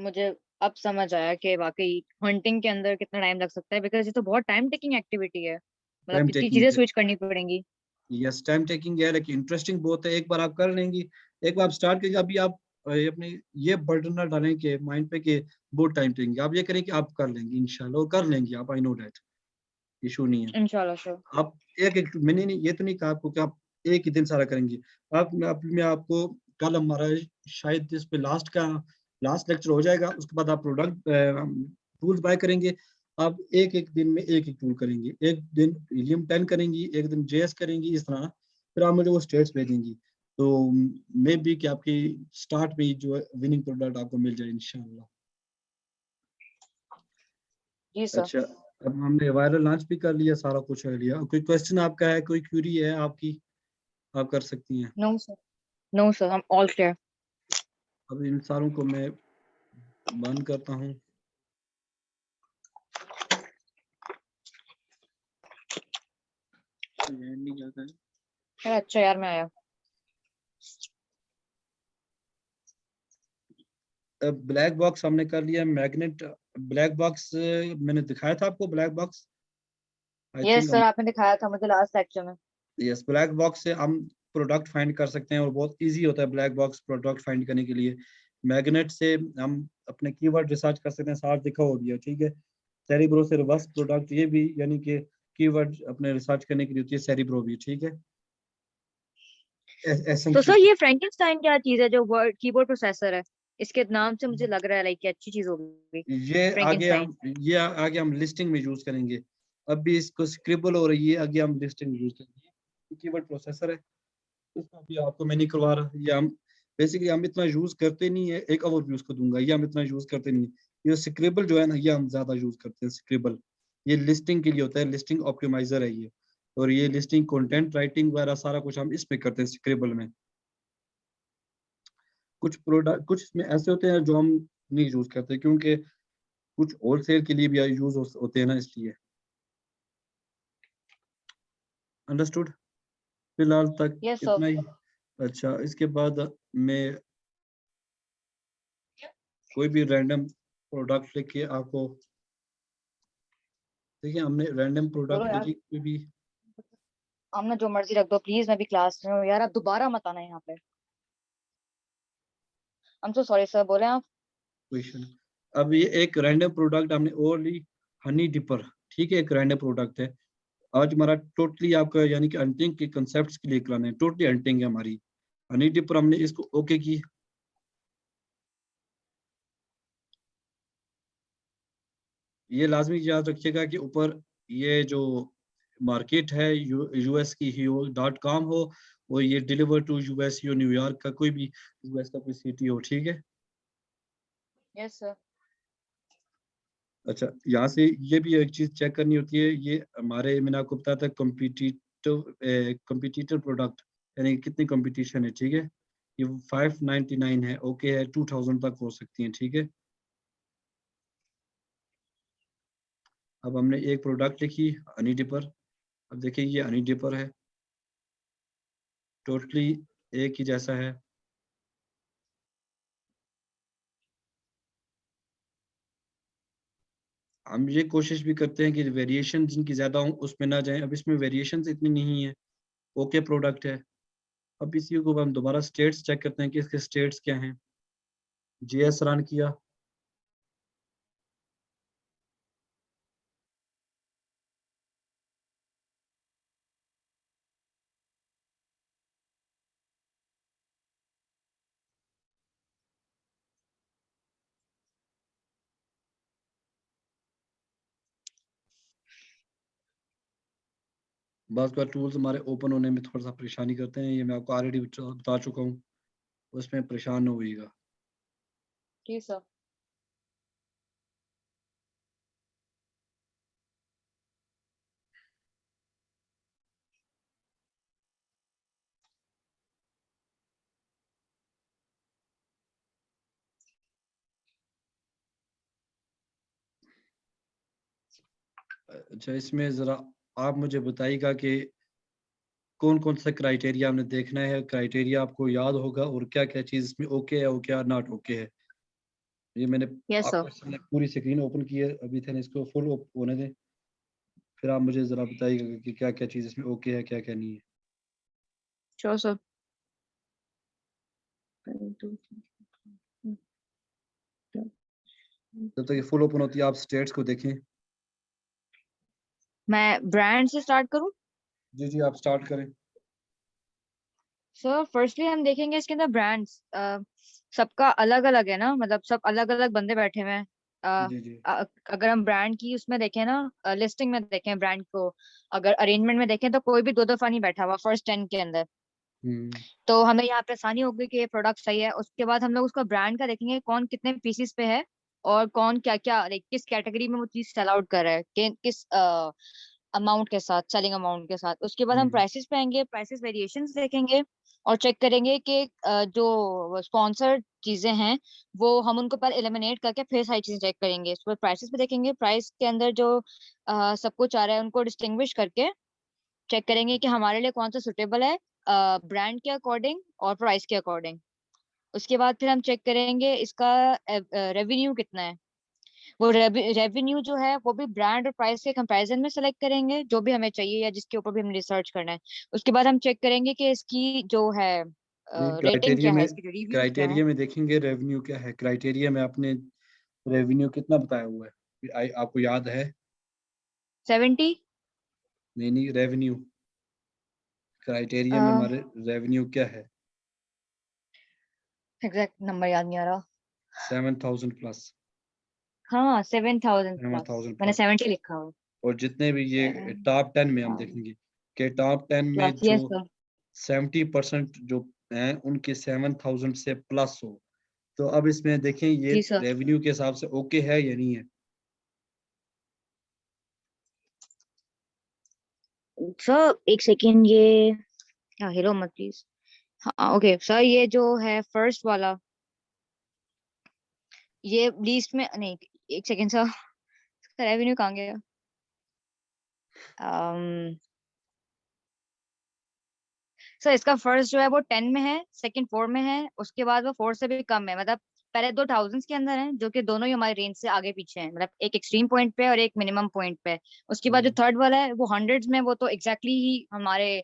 मुझे अब समझ आया कि वाकई हंटिंग के अंदर कितना टाइम लग सकता है, बिकॉज ये तो बहुत टाइम टेकिंग एक्टिविटी है, मतलब टाइम कितनी टेकिंग चीजें है, स्विच करनी पड़ेंगी। यस टाइम टेकिंग है, लेकिन इंटरेस्टिंग बहुत है। एक बार आप कर लेंगी, एक बार आप स्टार्ट करेंगे, अभी आप ये अपने ये बर्डन ना डालें कि माइंड पे कि बहुत टाइम टेकिंग, आप ये करें कि आप कर लेंगे इंशाल्लाह, और कर लेंगे आप, आई नो दैट, इशू नहीं है। इंशाल्लाह श्योर। आप एक एक मैंने नहीं, ये तो नहीं कहा आपको कि आप एक ही दिन सारा करेंगे। आप मैं आपको कल हमारा शायद इस पे लास्ट लेक्चर हो जाएगा, उसके बाद आप प्रोडक्ट टूल्स बाय करेंगे। आप एक एक दिन में एक एक टूल करेंगी, एक दिन हीलियम 10 करेंगी, एक दिन जेएस करेंगी, इस तरह फिर आप मुझे वो स्टेट्स भेजेंगी, तो मे बी कि आपकी स्टार्ट में ही जो विनिंग प्रोडक्ट आपको मिल जाए इंशाल्लाह। जी सर। अच्छा, अब हमने वायरल लॉन्च भी कर लिया, सारा कुछ कर लिया। कोई क्वेश्चन आपका है, कोई क्यूरी है आपकी, आप कर सकती हैं। No sir, no sir, I am all clear. अब इन सारों को मैं बंद करता हूँ। ये नहीं जाता है। अच्छा यार, मैं आया। अब ब्लैक बॉक्स हमने कर लिया, मैग्नेट ब्लैक बॉक्स मैंने दिखाया था आपको, black box I yes think sir, हम, आपने दिखाया था मुझे लास्ट लेक्चर में। यस ब्लैक बॉक्स से हम प्रोडक्ट फाइंड कर सकते हैं, और बहुत इजी होता है ब्लैक बॉक्स प्रोडक्ट फाइंड करने के लिए। मैग्नेट से हम अपने कीवर्ड रिसर्च कर सकते हैं, साथ दिखा हो गया, ठीक है। सेरिब्रो से रिवर्स प्रोडक्ट, ये भी यानी कि कीवर्ड अपने रिसर्च करने के लिए होती है सेरिब्रो भी, ठीक है। तो एसएमसी, सर ये फ्रैंकेनस्टाइन क्या चीज है जो वर्ड कीबोर्ड प्रोसेसर है? इसके नाम से मुझे लग रहा है लाइक कि अच्छी चीज होगी। फ्रैंकेनस्टाइन। ये आगे हम लिस्टिंग में यूज करेंगे। अभी इसको स्क्रिबल हो रही है, आगे हम लिस्टिंग में यूज करेंगे। कीवर्ड प्रोसेसर है, इसका भी आपको मैं नहीं करवा रहा, ये हम बेसिकली हम इतना यूज करते नहीं है। एक ओवरव्यू उसको दूंगा, ये हम इतना यूज करते नहीं है। ये स्क्रिबल जो है ना, ये हम ज्यादा यूज करते हैं स्क्रिबल। ये लिस्टिंग के लिए होता है, लिस्टिंग ऑप्टिमाइजर है ये। और ये लिस्टिंग कंटेंट राइटिंग वगैरह सारा कुछ हम इसमें करते हैं स्क्रिबल में। कुछ प्रोडक्ट कुछ इसमें ऐसे होते हैं जो हम नहीं यूज करते, क्योंकि कुछ होलसेल के लिए भी यूज होते हैं ना, इसलिए। अंडरस्टूड, फिलहाल तक यस सर। इतना ही। अच्छा, इसके बाद मैं कोई भी रैंडम प्रोडक्ट लेके आपको, देखिए हमने रैंडम बोलो प्रोडक्ट यार। लेके कोई भी आप ना जो मर्जी रख दो प्लीज, मैं भी क्लास में हूँ यार, आप दोबारा मत आना यहाँ पे। I am so sorry sir, बोले आप। क्वेश्चन। अब ये एक रैंडम प्रोडक्ट हमने और ली, हनी डिपर, ठीक है, एक रैंडम प्रोडक्ट है। आज हमारा टोटली आपका यानी कि हंटिंग के कंसेप्ट के लिए कराना है, टोटली हंटिंग है हमारी। हनी डिपर हमने इसको ओके की। ये लाजमी याद रखिएगा कि ऊपर ये जो मार्केट है यूएस की ही हो, .com हो, और ये डिलीवर टू यूएस हो, न्यूयॉर्क का कोई भी यूएस का कोई सिटी हो, ठीक है। Yes sir. अच्छा, यहाँ से ये भी एक चीज चेक करनी होती है, ये हमारे मैंने आपको बताया था कम्पिटिटिव प्रोडक्ट, यानी कितनी कंपटीशन है, ठीक है। ये 599 है, ओके है, 2000 तक हो सकती है, ठीक है। अब हमने एक प्रोडक्ट लिखी, हनी डिपर। अब देखिए ये हनी डिपर है, टोटली एक ही जैसा है। हम ये कोशिश भी करते हैं कि वेरिएशन जिनकी ज्यादा हो उसमें ना जाएं, अब इसमें वेरिएशन इतनी नहीं है, ओके प्रोडक्ट है। अब इसी को हम दोबारा स्टेट्स चेक करते हैं कि इसके स्टेट्स क्या हैं। जेएस रन किया, बस बार टूल्स हमारे ओपन होने में थोड़ा सा परेशानी करते हैं, ये मैं आपको ऑलरेडी बता चुका हूँ, उसमें परेशान न होइएगा। जी सर। अच्छा, इसमें जरा आप मुझे बताइएगा कि कौन कौन सा क्राइटेरिया हमने देखना है, क्राइटेरिया आपको याद होगा, और क्या क्या चीज़ इसमें ओके है और क्या नॉट ओके है। ये मैंने यस सर। आपके सामने पूरी स्क्रीन ओपन की है, अभी थे इसको फुल होने दें, फिर आप मुझे ज़रा बताइएगा कि क्या क्या चीज़ इसमें ओके है, क्या क्या नहीं है। Sure sir. जब तक ये फुल ओपन होती है आप स्टेट्स को देखें। मैं ब्रांड से स्टार्ट करूं? जी जी, आप स्टार्ट करें। सर फर्स्टली हम देखेंगे इसके अंदर ब्रांड्स सबका अलग अलग है ना, मतलब सब अलग अलग बंदे बैठे हुए हैं। अ, जी जी। अगर हम ब्रांड की उसमें देखें ना, लिस्टिंग में देखें ब्रांड को, अगर अरेंजमेंट में देखें तो कोई भी दो दफा नहीं बैठा हुआ फर्स्ट 10 के अंदर। हम्म। तो हमें यहाँ पे आसानी होगी कि ये प्रोडक्ट सही है। उसके बाद हम लोग उसका ब्रांड का देखेंगे, कौन कितने पीसीस पे है और कौन क्या क्या लाइक किस कैटेगरी में वो चीज सेल आउट कर रहा है, किस अमाउंट के साथ, सेलिंग अमाउंट के साथ। उसके बाद हम हम्म। प्राइसेस पे आएंगे, प्राइसेस वेरिएशंस देखेंगे और चेक करेंगे कि जो स्पॉन्सर्ड चीजें हैं वो हम उनको पहले एलिमिनेट करके फिर सारी चीजें चेक करेंगे। उसके बाद प्राइसेस पे देखेंगे, प्राइस के अंदर जो सब कुछ आ रहा है उनको डिस्टिंग्विश करके चेक करेंगे कि हमारे लिए कौन सा सुटेबल है ब्रांड के अकॉर्डिंग और प्राइस के अकॉर्डिंग। उसके बाद फिर हम चेक करेंगे इसका रेवेन्यू कितना है। वो रेवेन्यू जो है वो भी ब्रांड और प्राइस के कंपैरिजन में सेलेक्ट करेंगे, जो भी हमें चाहिए या जिसके ऊपर भी हमें रिसर्च करना है। उसके बाद हम चेक करेंगे कि इसकी जो है ये रेटिंग क्या है, इसके जो रिव्यूज क्या है। क्राइटेरिया में देखेंगे रेवेन्यू क्या है, क्राइटेरिया में आपने रेवेन्यू कितना बताया हुआ है, आपको याद है? 70। नहीं नहीं, रेवेन्यू, क्राइटेरिया में हमारे रेवेन्यू क्या है? एग्जैक्ट नंबर याद नहीं आ रहा। 7,000 प्लस। हाँ 7000 सेवन प्लस, थाउजेंड मैंने प्लस 70 लिखा हुआ। और जितने भी ये टॉप 10 में हम देखेंगे कि टॉप 10 में प्लस, जो यस सर। 70% जो हैं उनके 7,000 से प्लस हो। तो अब इसमें देखें ये जी सर। रेवेन्यू के हिसाब से ओके है या नहीं है। सर एक सेकेंड, ये क्या, हिलो मत प्लीज। हाँ ओके सर, ये जो है फर्स्ट वाला, ये लीस्ट में नहीं। एक सेकेंड सर, रेवेन्यू कहाँ गया? um, सर इसका फर्स्ट जो है वो 10 में है, सेकंड 4 में है, उसके बाद वो 4 से भी कम है। मतलब पहले दो थाउजेंड्स के अंदर है, जो कि दोनों ही हमारे रेंज से आगे पीछे हैं, मतलब एक एक्सट्रीम पॉइंट पे और एक मिनिमम पॉइंट पे। उसके बाद जो हम्म। थर्ड वाला है वो हंड्रेड्स में, वो तो एग्जैक्टली ही हमारे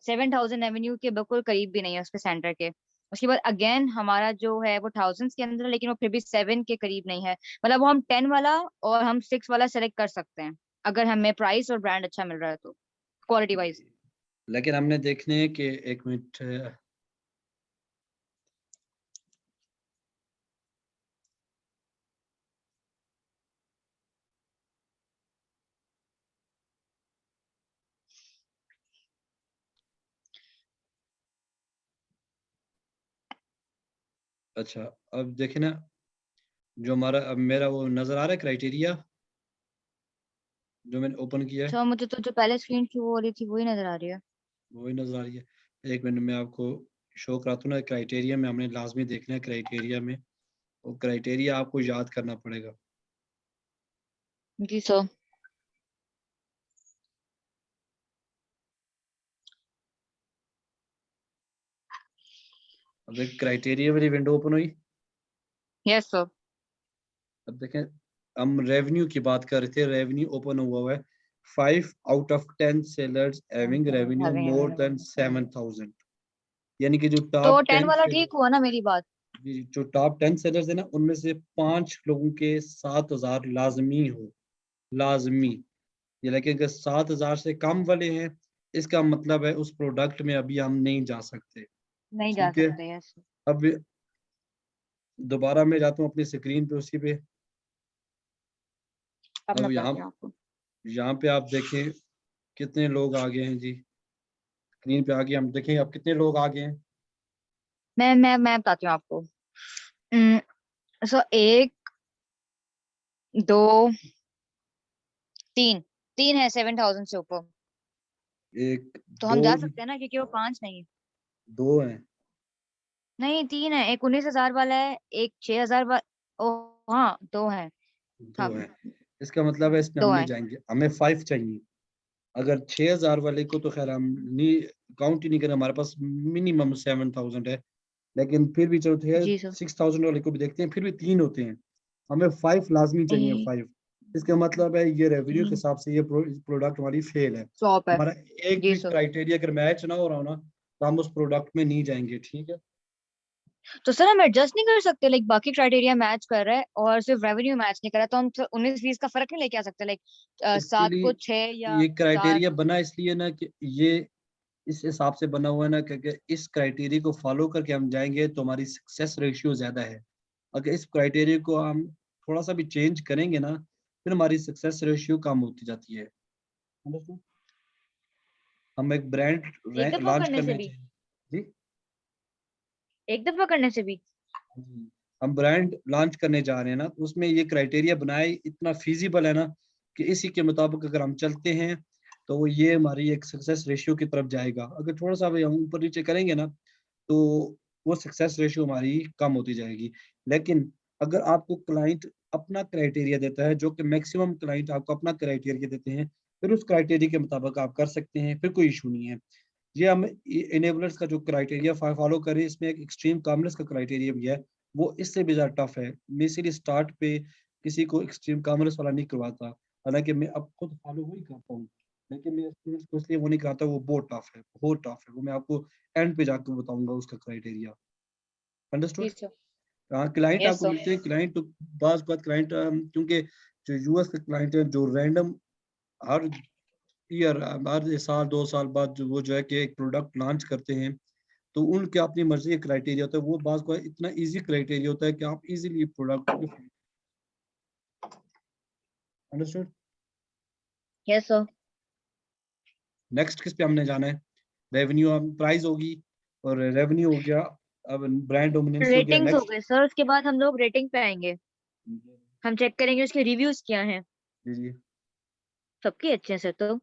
7000 रेवेन्यू के बिल्कुल करीब भी नहीं है उसके सेंटर के। उसके बाद अगेन हमारा जो है वो थाउजेंड्स के अंदर है, लेकिन वो फिर भी 7 के करीब नहीं है। मतलब वो हम 10 वाला और हम 6 वाला सेलेक्ट कर सकते हैं, अगर हमें प्राइस और ब्रांड अच्छा मिल रहा है तो, क्वालिटी वाइज। लेकिन हमने देखने हैं कि एक मिनट, अच्छा, अब देखें ना, जो हमारा अब मेरा वो नजर आ रहा है क्राइटेरिया जो मैंने ओपन किया है, अच्छा, मुझे तो जो पहले स्क्रीन की वो हो रही थी वही नजर आ रही है। वही नजर आ रही है। एक मिनट में आपको शो कराता हूँ ना, क्राइटेरिया में हमने लाजमी देखना है, क्राइटेरिया में वो क्राइटेरिया आपको याद करना पड़ेगा। जी सर। अब एक क्राइटेरिया वाली विंडो ओपन हुई। Yes sir. अब देखें, हम रेवेन्यू की बात कर रहे थे, रेवेन्यू ओपन हुआ है। 5 out of 10 sellers having revenue more than 7,000, यानी कि जो तो टॉप 10 टेन वाला से ठीक हुआ ना मेरी बात? जो टॉप 10 सेलर्स है ना, उनमें से 5 लोगों के 7,000 लाजमी हो, लाजमी। ये लेकिन अगर 7,000 से कम वाले हैं, इसका मतलब है उस प्रोडक्ट में अभी हम नहीं जा सकते। नहीं जा ठीक है। सकते, यस। अब दोबारा मैं जाता हूँ अपनी स्क्रीन पे, उसी पे। अब अब मैं यहाँ बताती हूँ आपको। यहाँ पे आप देखें कितने लोग आ गए हैं जी, स्क्रीन पे आ गए, हम देखें अब कितने लोग आ गए हैं। मैं बताती हूँ आपको। सो एक, दो, तीन, तीन है 7000 से ऊपर। एक, तो दो, हम जा सकते हैं ना, क्योंकि वो पांच नहीं है। दो हैं, नहीं तीन है, एक 19,000 वाला है, एक 6000 वाला। ओ हाँ, दो है। दो हाँ। हैं। इसका मतलब है इसमें हम दो नहीं है। जाएंगे, हमें 5 चाहिए। अगर 6000 वाले को तो खैर हम नहीं काउंट ही नहीं करें, हमारे पास मिनिमम 7000 है, लेकिन फिर भी चलो ठीक है, जी सर। 6000 वाले को भी देखते हैं, फिर भी 3 होते हैं, हमें 5 लाजमी चाहिए, 5। इसका मतलब है ये रेवेन्यू के हिसाब से ये प्रोडक्ट हमारी फेल है। शॉप है। हमारा एक जी भी सर। क्राइटेरिया अगर मैच ना हो रहा हो ना, तो हम उस प्रोडक्ट में नहीं जाएंगे, ठीक है। तो सर हम एडजस्ट नहीं कर सकते, लाइक बाकी क्राइटेरिया मैच कर रहा है और सिर्फ रेवेन्यू मैच नहीं कर रहा, तो हम 19-20 का फर्क नहीं लेके आ सकते, लाइक इसके 7 लिए को 6 या ये 4। क्राइटेरिया बना इसलिए ना कि ये इस हिसाब से बना हुआ है ना, क्योंकि इस क्राइटेरिया को फॉलो करके हम जाएंगे तो हमारी सक्सेस रेशियो ज्यादा है। अगर इस क्राइटेरिया को हम थोड़ा सा भी चेंज करेंगे ना, फिर हमारी सक्सेस रेशियो कम होती जाती है। Understood? हम एक ब्रांड एक दफा लॉन्च करने से करने भी, चाहिए जी। एक दफा करने से भी। जी। हम ब्रांड लॉन्च करने जा रहे हैं ना, तो उसमें ये क्राइटेरिया बनाए इतना फिजिबल है ना, कि इसी के मुताबिक अगर हम चलते हैं तो वो ये हमारी एक सक्सेस रेशियो की तरफ जाएगा। अगर थोड़ा सा भी हम ऊपर नीचे करेंगे ना, तो वो सक्सेस रेशियो हमारी कम होती जाएगी। लेकिन अगर आपको क्लाइंट अपना क्राइटेरिया देता है, जो कि मैक्सिमम क्लाइंट आपको अपना क्राइटेरिया देते हैं, फिर उस क्राइटेरिया के मुताबिक आप कर सकते हैं, फिर कोई इशू नहीं है। ये हम इनेबलर्स का जो क्राइटेरिया फॉलो करें, इसमें एक एक्सट्रीम कामनेस का क्राइटेरिया भी है, वो इससे भी ज़्यादा टफ है। मैं इसीलिए स्टार्ट पे किसी को एक्सट्रीम कामनेस वाला नहीं करवाता, हालांकि मैं अब खुद फॉलो वही करता हूँ, लेकिन मैं स्टूडेंट्स को इसलिए वो नहीं कराता, वो बहुत टफ है, बहुत टफ है। वो मैं आपको एंड पे जाकर बताऊंगा उसका क्राइटेरिया। जी अंडरस्टूड। सर। हाँ, क्लाइंट यस आपको सर। मिलते हैं, क्लाइंट तो बात क्लाइंट, क्योंकि जो यूएस के क्लाइंट हैं जो रैंडम हर ईयर, हर साल 2 साल बाद जो वो जो है कि एक प्रोडक्ट लॉन्च करते हैं, तो उनके अपनी मर्जी का क्राइटेरिया होता है। वो बात को इतना इजी क्राइटेरिया होता है कि आप easily product. Understood. Yes sir. Next किस पे हमने जाना है? रेवेन्यू, प्राइस होगी, और रेवेन्यू हो गया, अब ब्रांड डोमिनेंसी हो गया। रेटिंग्स हो नेक्स्ट गए सर, उसके बाद हम लोग रेटिंग पे आएंगे। हम चेक करेंगे उसके रिव्यूज क्या हैं। जी जी। सबके अच्छे हैं सर तो।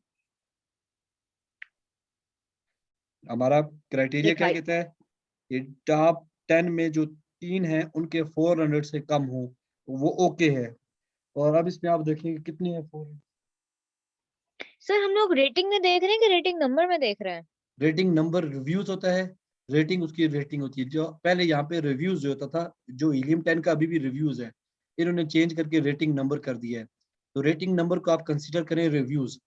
हमारा क्राइटेरिया क्या लिखाई। कहता है? ये टॉप 10 में जो 3 हैं उनके 400 से कम हो, वो ओके है। और अब इसमें आप देखेंगे कितनी है 400। सर हम लोग रेटिंग में देख रहे हैं कि रेटिंग नंबर में देख रहे हैं? रेटिंग नंबर रिव्यूज होता है, रेटिंग उसकी रेटिंग होती है। जो पहले यहाँ पे रिव्यूज जो होता था, जो हीलियम 10 का अभी भी रिव्यूज है, इन्होंने चेंज करके रेटिंग नंबर कर दिया है। तो रेटिंग नंबर को आप कंसीडर करें रिव्यूज।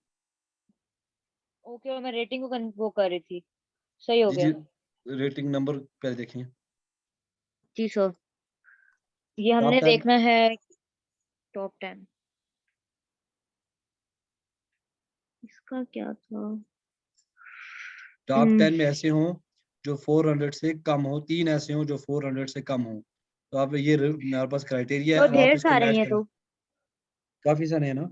ओके, मैं रेटिंग को वो कर रही थी। सही हो जी जी। गया। रेटिंग नंबर पहले देखें। जी सर। ये टॉप हमने 10। देखना है। टॉप 10। इसका क्या था? टॉप हम्म। 10 में ऐसे हों जो 400 से कम हो, 3 ऐसे हों जो 400 से कम हो। तो आप ये मेरे पास क्राइटेरिया है, तो अब आप ढेर इसको सारे मैच हैं करें। तो। काफी सारे हैं ना,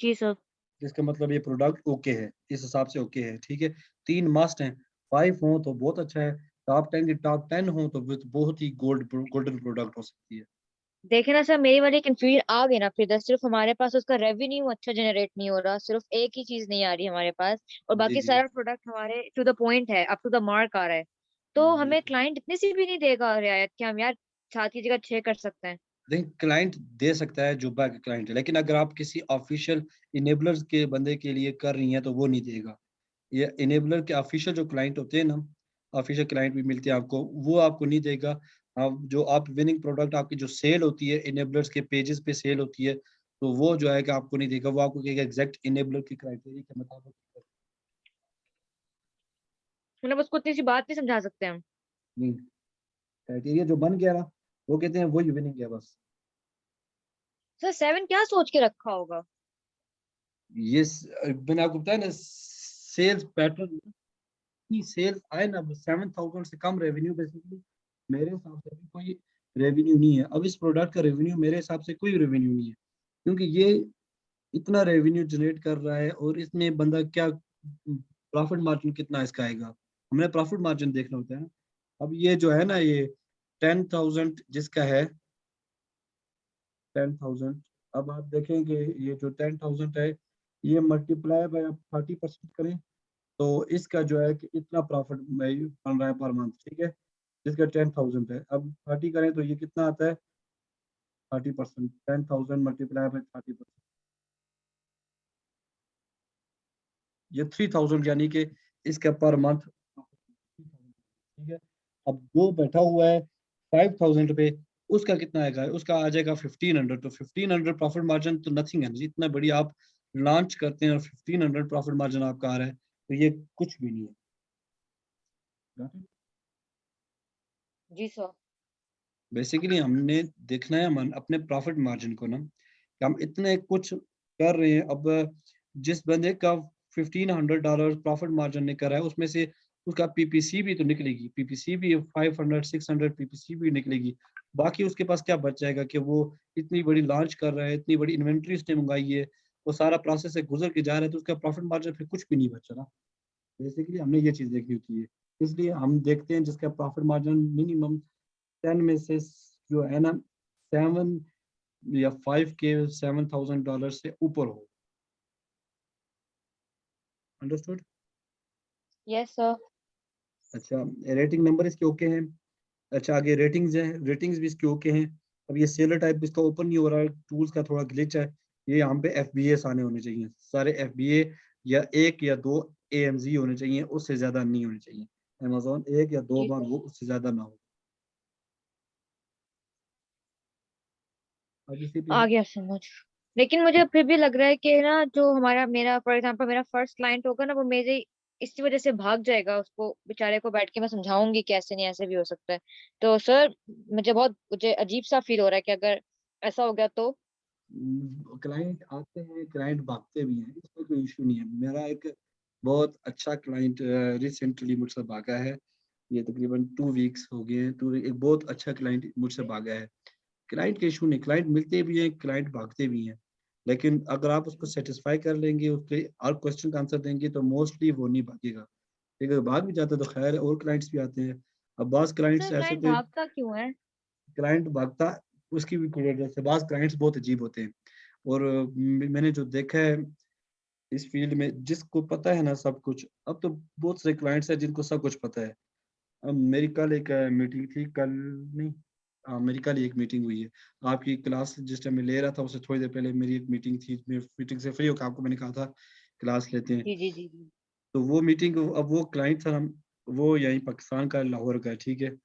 जी सर। जिसका मतलब ये प्रोडक्ट ओके है, इस हिसाब से ओके है, ठीक है। 3 मस्ट हैं, 5 हो तो बहुत अच्छा है। टॉप 10 के टॉप 10 हो तो फिर बहुत ही गोल्डन प्रोडक्ट हो सकती है। देखे ना सर, मेरी वाली कंफ्यूजन आ गई ना, फिर सिर्फ हमारे पास उसका रेवेन्यू अच्छा जनरेट नहीं हो रहा, सिर्फ एक ही चीज नहीं आ रही हमारे पास, और जी बाकी जी सारा प्रोडक्ट हमारे टू द पॉइंट है, अप टू द मार्क आ रहा है। तो जी। हमें क्लाइंट इतनी सी भी नहीं देगा रियायत कि हम यार 7 की जगह 6 कर सकते हैं। देखिए, क्लाइंट दे सकता है जो बैक क्लाइंट है, लेकिन अगर आप किसी ऑफिशियल इनेबलर्स के बंदे के लिए कर रही हैं तो वो नहीं देगा। ये इनेबलर के ऑफिशियल जो क्लाइंट होते हैं ना, ऑफिशियल क्लाइंट भी मिलते हैं आपको, वो आपको नहीं देगा। आप जो आप विनिंग प्रोडक्ट आपकी जो सेल होती है इनेबलर्स के पेजेस पे सेल होती है, तो वो जो है कि आपको नहीं देगा, वो आपको कहेगा एग्जैक्ट इनेबलर के क्राइटेरिया के मुताबिक। मतलब उसको इतनी सी बात नहीं समझा सकते हम? नहीं, क्राइटेरिया जो बन गया ना, वो कहते हैं वही विनिंग है बस। सर 7 क्या सोच के रखा होगा? ये मैंने आपको बताया ना, सेल्स पैटर्न, सेल्स आए ना, 7000 से कम रेवेन्यू बेसिकली मेरे हिसाब से भी कोई रेवेन्यू नहीं है। अब इस प्रोडक्ट का रेवेन्यू मेरे हिसाब से कोई रेवेन्यू नहीं है, क्योंकि ये इतना रेवेन्यू जनरेट कर रहा है, और इसमें बंदा क्या प्रॉफिट मार्जिन कितना इसका आएगा, हमें प्रॉफिट मार्जिन देखना होता है ना। अब ये जो है ना, ये 10,000 जिसका है, 10,000, अब आप देखेंगे ये जो 10,000 है, ये मल्टीप्लाई बाय आप 30% करें, तो इसका जो है कि इतना प्रॉफिट बन रहा है पर मंथ, ठीक है, जिसका 10,000 है। अब 30 करें तो ये कितना आता है? 30%, 10,000 मल्टीप्लाई बाय 30%, ये 3000 यानी कि इसका पर मंथ, ठीक है। अब जो बैठा हुआ है 5000 पे, उसका कितना आएगा, उसका आ जाएगा 1500। तो 1500 प्रॉफिट मार्जिन तो नथिंग है, जितना बड़ी आप लॉन्च करते हैं और 1500 प्रॉफिट मार्जिन आपका आ रहा है, तो ये कुछ भी नहीं है। जी सर। बेसिकली हमने देखना है अपने प्रॉफिट मार्जिन को ना, कि हम इतने कुछ कर रहे हैं। अब जिस बंदे का $1500 प्रॉफिट मार्जिन निकल रहा है, उसमें से उसका पीपीसी भी तो निकलेगी, पीपीसी भी 500 600 पीपीसी भी निकलेगी। बाकी उसके पास क्या बच जाएगा कि वो इतनी बड़ी लॉन्च कर रहा है, इतनी बड़ी इन्वेंट्री उसने मंगाई है, वो सारा प्रोसेस से गुजर के जा रहा है, तो उसका प्रॉफिट मार्जिन फिर कुछ भी नहीं बचा ना। बेसिकली हमने ये चीज देखनी होती है, इसलिए हम देखते हैं जिसका प्रॉफिट मार्जिन मिनिमम 10 में से जो है ना 7 या 5 के $7,000 से ऊपर हो। अंडरस्टूड? Yes sir. अच्छा, रेटिंग नंबर इसके ओके हैं। अच्छा, आगे रेटिंग्स हैं, रेटिंग्स भी इसके ओके हैं। अब ये सेलर टाइप इसका ओपन नहीं हो रहा है, टूल्स का थोड़ा ग्लिच है। ये यहाँ पे एफबीएस आने होने चाहिए, सारे एफबीए या 1 या 2 एएमजी होने चाहिए, उससे ज्यादा नहीं होने चाहिए। अमेज़न 1 या 2 जी बार सर। हो, उससे ज्यादा ना हो। अब इसी पे आ गया समझ। लेकिन मुझे फिर भी लग रहा है कि ना, जो हमारा मेरा फॉर एग्जांपल मेरा फर्स्ट क्लाइंट होगा ना, वो मेरे इसी वजह से भाग जाएगा। उसको बेचारे को बैठ के मैं समझाऊंगी कि ऐसे नहीं, ऐसे भी हो सकता है। तो सर, मुझे अजीब सा फील हो रहा है कि अगर ऐसा हो गया तो। क्लाइंट आते हैं, क्लाइंट भागते भी हैं, इसमें कोई इशू नहीं है। मेरा एक बहुत अच्छा क्लाइंट रिसेंटली मुझसे भागा है। ये तकरीबन 2 वीक्स हो गए हैं। एक बहुत अच्छा क्लाइंट मुझसे भागा है। क्लाइंट के इशू नहीं, क्लाइंट मिलते भी हैं, क्लाइंट भागते भी हैं। लेकिन अगर आप उसको सेटिस्फाई कर लेंगे, उसके हर क्वेश्चन का आंसर देंगे, तो मोस्टली वो नहीं भागेगा। लेकिन अगर भाग भी जाता है तो खैर है, और क्लाइंट्स भी आते हैं। अब बास क्लाइंट्स सर ऐसे क्लाइंट थे, भागता क्यों है? क्लाइंट भागता उसकी भी कोई वजह से, बास क्लाइंट्स बहुत अजीब होते हैं। और मैंने जो देखा है इस फील्ड में, जिसको पता है ना सब कुछ, अब तो बहुत से क्लाइंट्स हैं जिनको सब कुछ पता है। अब मेरी कल एक मीटिंग थी, कल नहीं, हाँ मेरी कल एक मीटिंग हुई है। आपकी क्लास जिस टाइम मैं ले रहा था, उससे थोड़ी देर पहले मेरी एक मीटिंग थी। मैं मीटिंग से फ्री होकर आपको मैंने कहा था क्लास लेते हैं। जी जी जी जी। तो वो मीटिंग, अब वो क्लाइंट था हम, वो यहीं पाकिस्तान का, लाहौर का है, ठीक है।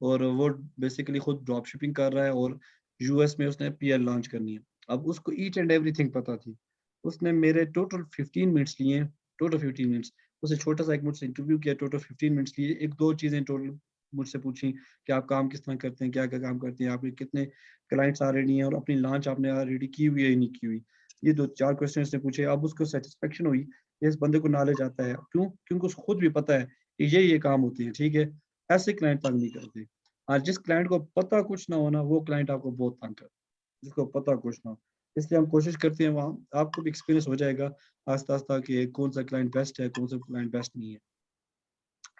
और वो बेसिकली खुद ड्रॉप शिपिंग कर रहा है, और यूएस में उसने पीएल लॉन्च करनी है। अब उसको ईच एंड एवरीथिंग पता थी। उसने मेरे टोटल 15 मिनट्स लिए, टोटल 15 मिनट्स। उसने छोटा सा एक मुझसे इंटरव्यू किया, टोटल 15 मिनट्स लिए। एक दो चीजें टोटल मुझसे पूछी कि आप काम किस तरह करते हैं, क्या क्या काम करते हैं, आपके कितने क्लाइंट्स ऑलरेडी हैं, और अपनी लॉन्च आपने ऑलरेडी की हुई है या नहीं की हुई। ये दो चार क्वेश्चन ने पूछे। अब उसको सेटिस्फेक्शन हुई, इस बंदे को नॉलेज आता है। क्यों? क्योंकि उसको खुद भी पता है कि ये काम होते हैं, ठीक है। ऐसे क्लाइंट तंग नहीं करते। आज जिस क्लाइंट को पता कुछ ना होना, वो क्लाइंट आपको बहुत तंग करता है, जिसको पता कुछ ना हो। इसलिए हम कोशिश करते हैं, वहाँ आपको भी एक्सपीरियंस हो जाएगा आस्ता आस्ता कि कौन सा क्लाइंट बेस्ट है, कौन सा क्लाइंट बेस्ट नहीं है।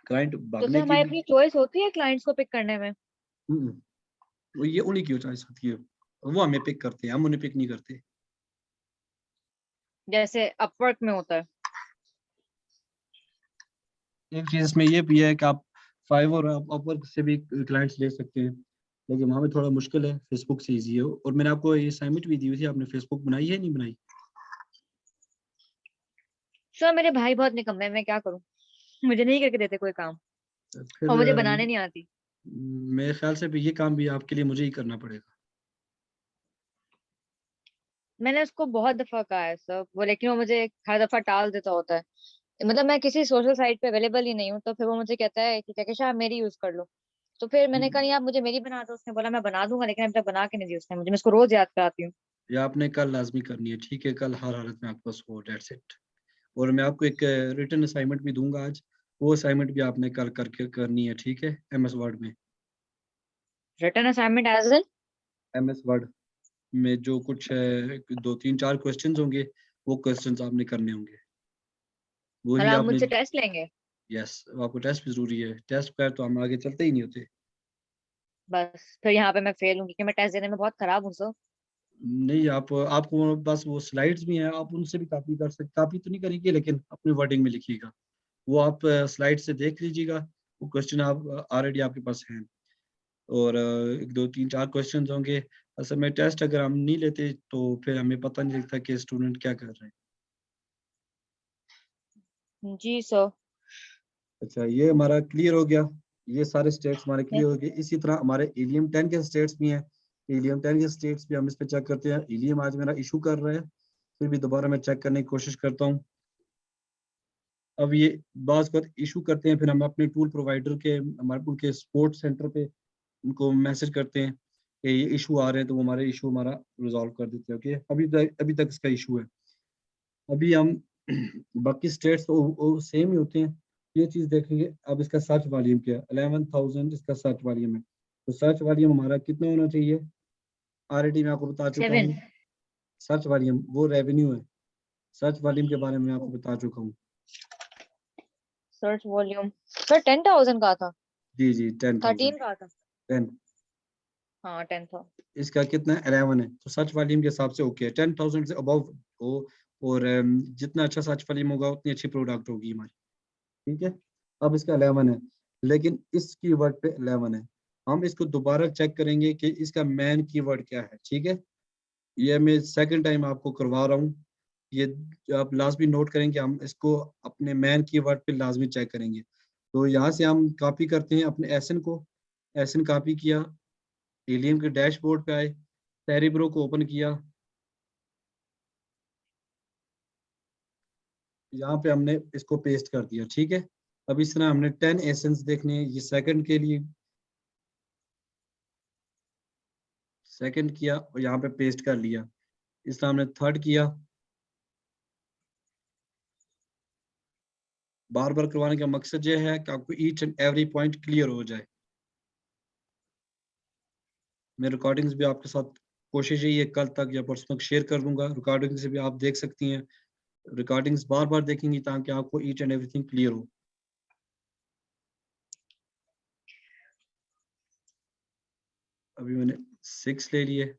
क्लाइंट तो सर भागने की हमारी भी, अपनी चॉइस होती है क्लाइंट्स को पिक करने में? हम्म, वो ये उन्हीं की चॉइस होती है। वो हमें पिक करते हैं, हम उन्हें पिक नहीं करते। जैसे अपवर्क में होता है? एक चीज इसमें ये भी है कि आप फाइवर और अपवर्क से भी क्लाइंट्स ले सकते हैं, लेकिन वहाँ पे थोड़ा मुश्किल है। फेसबुक से इजी है। और मैंने आपको ये असाइनमेंट भी दी हुई थी, आपने फेसबुक बनाई है नहीं बनाई? सर मेरे भाई बहुत निकम्मे हैं, मैं क्या करूं? मुझे नहीं करके देते कोई काम, फिर और मुझे बनाने नहीं आती। मेरे ख्याल से भी ये काम भी आपके लिए मुझे ही करना पड़ेगा। मैंने उसको बहुत दफा कहा है सर वो, लेकिन वो मुझे हर दफा टाल देता होता है। मतलब मैं किसी सोशल साइट पे अवेलेबल ही नहीं हूँ, तो फिर वो मुझे कहता है कि क्या आप मेरी यूज कर लो। तो फिर मैंने कहा नहीं, आप मुझे मेरी बना दो। उसने बोला मैं बना दूंगा, लेकिन अभी तक बना के नहीं दी उसने मुझे। मैं उसको रोज याद कराती हूँ। या आपने कल लाजमी करनी है, ठीक है, कल हर हालत में आपके पास हो, डेट्स इट। और मैं आपको एक रिटन असाइनमेंट भी दूंगा आज, वो असाइनमेंट भी आपने कल करके करनी है, ठीक है, एमएस वर्ड में। Return assignment as an? MS word में जो कुछ है, दो तीन चार क्वेश्चंस होंगे, वो क्वेश्चंस आपने करने होंगे। और वही आप आपने, मुझसे टेस्ट लेंगे? यस, आपको टेस्ट भी जरूरी है। टेस्ट पर तो हम आगे चलते ही नहीं होते। बस फिर यहाँ पे मैं फेल हूँ, क्योंकि मैं टेस्ट देने में बहुत खराब हूँ सर। नहीं, आप आपको बस वो स्लाइड्स भी हैं, आप उनसे भी कॉपी कर सकते, कॉपी तो नहीं करेंगे लेकिन अपनी वर्डिंग में लिखिएगा। वो आप स्लाइड से देख लीजिएगा, वो क्वेश्चन आप ऑलरेडी आपके पास हैं। और एक दो तीन चार क्वेश्चन होंगे, असल में टेस्ट अगर हम नहीं लेते तो फिर हमें पता नहीं लगता कि स्टूडेंट क्या कर रहे हैं। जी सर। अच्छा, ये हमारा क्लियर हो गया, ये सारे स्टेट्स हमारे क्लियर यस। हो गए। इसी तरह हमारे हीलियम 10 के स्टेट्स भी हैं। हीलियम 10 के स्टेट्स भी हम इस पे चेक करते हैं। हीलियम आज मेरा इशू कर रहा है, फिर भी दोबारा मैं चेक करने की कोशिश करता हूँ। अब ये बात कर इशू करते हैं, फिर हम अपने टूल प्रोवाइडर के हमारे उनके सपोर्ट सेंटर पे उनको मैसेज करते हैं कि ये इशू आ रहे हैं, तो वो हमारे इशू हमारा रिजॉल्व कर देते हैं। ओके, अभी तक इसका इशू है। अभी हम बाकी स्टेट्स तो सेम ही होते हैं, ये चीज देखेंगे। अब इसका सर्च वॉल्यूम क्या है, 11,000 इसका सर्च वॉल्यूम है। तो सर्च वॉल्यूम हमारा कितना होना चाहिए, ऑलरेडी मैं आपको बता चुका 7। हूँ। सर्च वॉल्यूम वो रेवेन्यू है, सर्च वॉल्यूम के बारे में मैं आपको बता चुका हूँ। सर्च वॉल्यूम सर 10,000 का था। जी जी, 10,000। 13 का था। 10, हाँ 10 था। इसका कितना 11 है, तो सर्च वॉल्यूम के हिसाब से ओके है। 10,000 से अबव हो, और जितना अच्छा सर्च वॉल्यूम होगा उतनी अच्छी प्रोडक्ट होगी हमारी। ठीक है, अब इसका 11 है, लेकिन इस कीवर्ड पे 11 है। हम इसको दोबारा चेक करेंगे कि इसका मेन कीवर्ड क्या है। ठीक है, ये मैं सेकंड टाइम आपको करवा रहा हूँ। ये आप लाजमी नोट करेंगे, हम इसको अपने मेन कीवर्ड पे लाजमी चेक करेंगे। तो यहाँ से हम कॉपी करते हैं अपने एसन को। एसन कॉपी किया, हीलियम के डैशबोर्ड पे आए, सेरिब्रो को ओपन किया, यहाँ पे हमने इसको पेस्ट कर दिया। ठीक है, अब इस तरह हमने 10 एसेंस देखने हैं। ये सेकंड के लिए सेकंड किया और यहाँ पे पेस्ट कर लिया। इस तरह हमने थर्ड किया। बार बार करवाने का मकसद ये है कि आपको each and every point clear हो जाए। मैं रिकॉर्डिंग्स भी आपके साथ कोशिश यही है कल तक या परसों तक शेयर कर दूंगा। रिकॉर्डिंग से भी आप देख सकती हैं, रिकॉर्डिंग्स बार बार देखेंगी ताकि आपको ईच एंड एवरीथिंग क्लियर हो। अभी मैंने 6 ले लिए।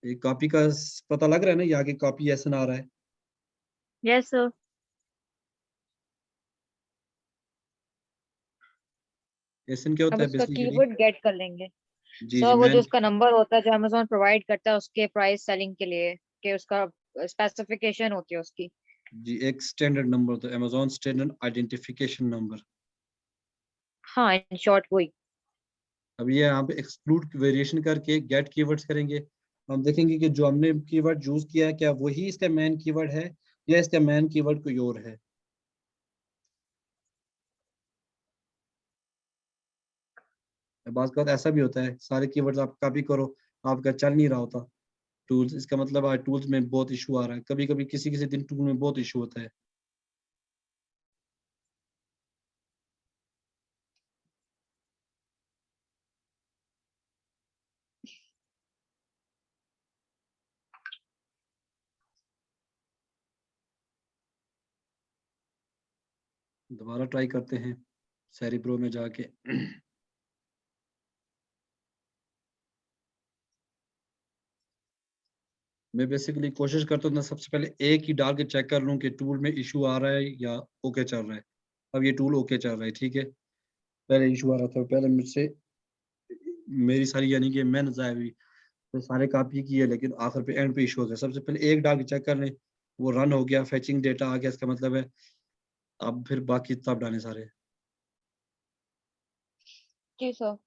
एक कॉपी का पता लग रहा है ना, ये आगे कॉपी ऐसा आ रहा है। Yes sir. एसन क्या अब होता है उसका बेसिकली? कीवर्ड गेट कर लेंगे। जी सर जी, वो जो मैं उसका नंबर होता है जो अमेजोन प्रोवाइड करता है उसके प्राइस सेलिंग के लिए, कि उसका स्पेसिफिकेशन होती है उसकी। जी, एक स्टैंडर्ड नंबर होता है, अमेजोन स्टैंडर्ड आइडेंटिफिकेशन नंबर। हाँ इन शॉर्ट वही। अब ये यहाँ पे एक्सक्लूड वेरिएशन करके गेट कीवर्ड्स करेंगे। हम देखेंगे कि जो हमने कीवर्ड यूज किया है क्या वही इसका मेन कीवर्ड है या इसका मेन कीवर्ड कोई और है। बात बात ऐसा भी होता है, सारे कीवर्ड्स आप कॉपी करो, आपका चल नहीं रहा होता टूल्स। इसका मतलब आज टूल्स में बहुत इशू आ रहा है, कभी कभी किसी किसी दिन टूल में बहुत इशू होता है। दोबारा ट्राई करते हैं सेरिब्रो में जाके। मैं बेसिकली कोशिश करता हूँ ना, सबसे पहले एक ही डाल के चेक कर लूँ कि टूल में इशू आ रहा है या ओके चल रहा है। अब ये टूल ओके चल रहा है। ठीक है, पहले इशू आ रहा था, पहले मुझसे मेरी सारी यानी कि मेहनत ज़ाया हुई, तो सारे कॉपी किए, लेकिन आखिर पे एंड पे इशू हो गया। सबसे पहले एक डाल के चेक कर लें, वो रन हो गया, फैचिंग डेटा आ गया, इसका मतलब है अब फिर बाकी तब डालें सारे। जी सर।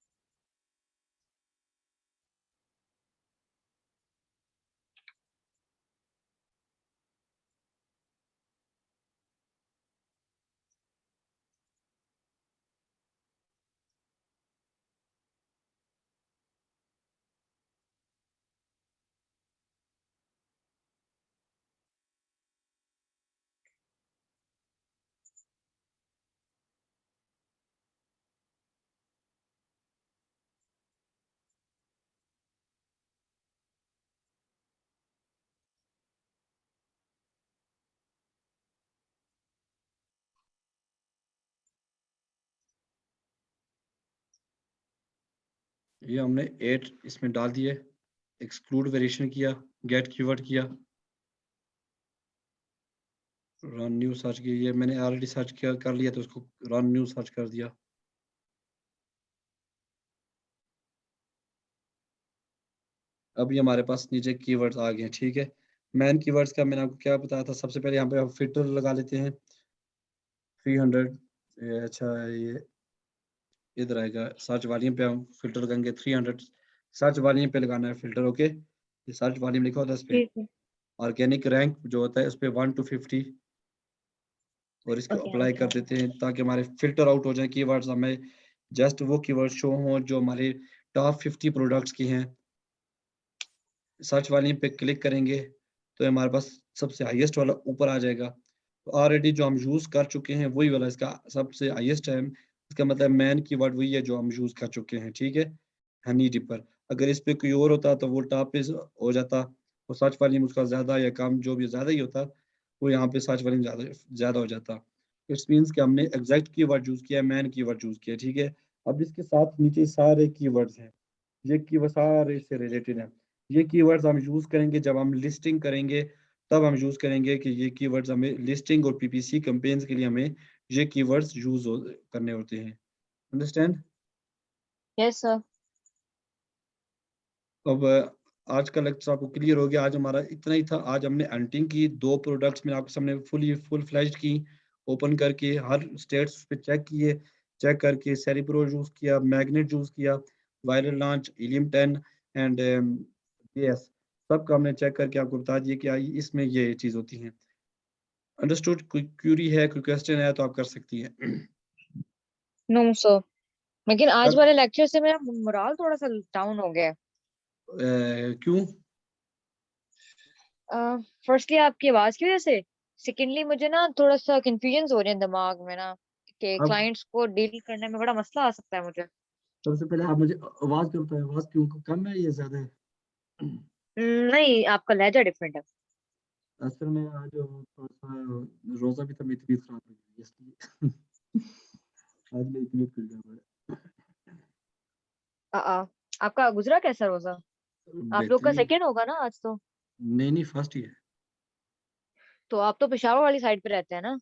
ये हमने 8 इसमें डाल दिए, एक्सक्लूड वेरिएशन किया, गेट कीवर्ड किया, रन न्यू सर्च किया। ये मैंने ऑलरेडी सर्च किया कर लिया, तो उसको रन न्यू सर्च कर दिया। अभी हमारे पास नीचे कीवर्ड्स आ गए हैं, ठीक है। मेन कीवर्ड्स का मैंने आपको क्या बताया था, सबसे पहले यहाँ पे हम फिल्टर लगा लेते हैं 300। अच्छा ये इधर आएगा सर्च वॉल्यूम पे हम फिल्टर लगाएंगे 300। सर्च वॉल्यूम पे लगाना है फिल्टर, ओके। ये सर्च वॉल्यूम लिखा होता है इस पे। ठीक है। ऑर्गेनिक रैंक जो होता है उस पे 1 to 50 और इसको ओके अप्लाई कर देते हैं ताकि हमारे फिल्टर आउट हो जाए कीवर्ड्स, हमें जस्ट वो कीवर्ड शो हों जो हमारे टॉप 50 प्रोडक्ट्स की हैं। सर्च वॉल्यूम पे क्लिक करेंगे तो हमारे पास सबसे हाईएस्ट वाला ऊपर आ जाएगा। तो ऑलरेडी जो हम यूज़ कर चुके हैं वही वाला इसका सबसे हाईएस्ट है। इसका मतलब मेन कीवर्ड वही है जो हम यूज़ कर चुके हैं, ठीक है। हनी डिपर, अगर इस पे कोई और होता तो वो टॉप पे हो जाता और सर्च वॉल्यूम उसका ज़्यादा या कम जो भी ज़्यादा ही होता, वो यहाँ पे सर्च वॉल्यूम ज़्यादा ज़्यादा हो जाता। इट्स मीन्स कि हमने एग्जैक्ट कीवर्ड यूज़ किया है, मेन कीवर्ड यूज़ किया है, ठीक है। अब इसके साथ नीचे सारे कीवर्ड्स हैं, ये कीवर्ड सारे से रिलेटेड हैं। ये कीवर्ड्स हम यूज़ करेंगे जब हम लिस्टिंग करेंगे, तब हम यूज़ करेंगे कि ये कीवर्ड्स हमें लिस्टिंग और पीपीसी कैंपेन्स के लिए हमें ये कीवर्ड्स यूज़ करने होते हैं। अंडरस्टैंड? Yes sir. अब आज का लेक्चर आपको क्लियर हो गया। आज हमारा इतना ही था। आज हमने हंटिंग की, 2 प्रोडक्ट्स मैंने आपके सामने फुल फ्लेज्ड की, ओपन करके हर स्टेट्स पे चेक किए, चेक करके सेरिब्रो यूज़ किया, मैग्नेट यूज़ किया, viral launch, helium 10 and yes, सबका हमने चेक करके आपको बता दिया कि इसमें ये चीज़ होती हैं। अंडरस्टूड? कोई क्वेरी है, कोई क्वेश्चन है तो आप कर सकती हैं। नो सर, लेकिन आज कल वाले लेक्चर से मेरा मोरल थोड़ा सा डाउन हो गया क्यों? है। फर्स्टली आपकी आवाज की वजह से, सेकेंडली मुझे ना थोड़ा सा कंफ्यूजन हो रहे हैं दिमाग में ना, कि अब क्लाइंट्स को डील करने में बड़ा मसला आ सकता है मुझे। सबसे पहले आप मुझे आवाज़ क्यों बताएं, आवाज़ क्यों कम है या ज़्यादा है? नहीं, आपका लहजा डिफरेंट है। असल में आज थोड़ा-सा रोज़ा भी था, मेरी तबीयत खराब हो गई इसलिए आज मेरी तबीयत कुछ गड़बड़ है। आ, आ, आपका गुजरा कैसा रोजा? आप लोग का बेहतरीन। सेकेंड होगा ना आज तो? नहीं, नहीं फर्स्ट ही है। तो आप तो पेशावर वाली साइड पे रहते हैं ना?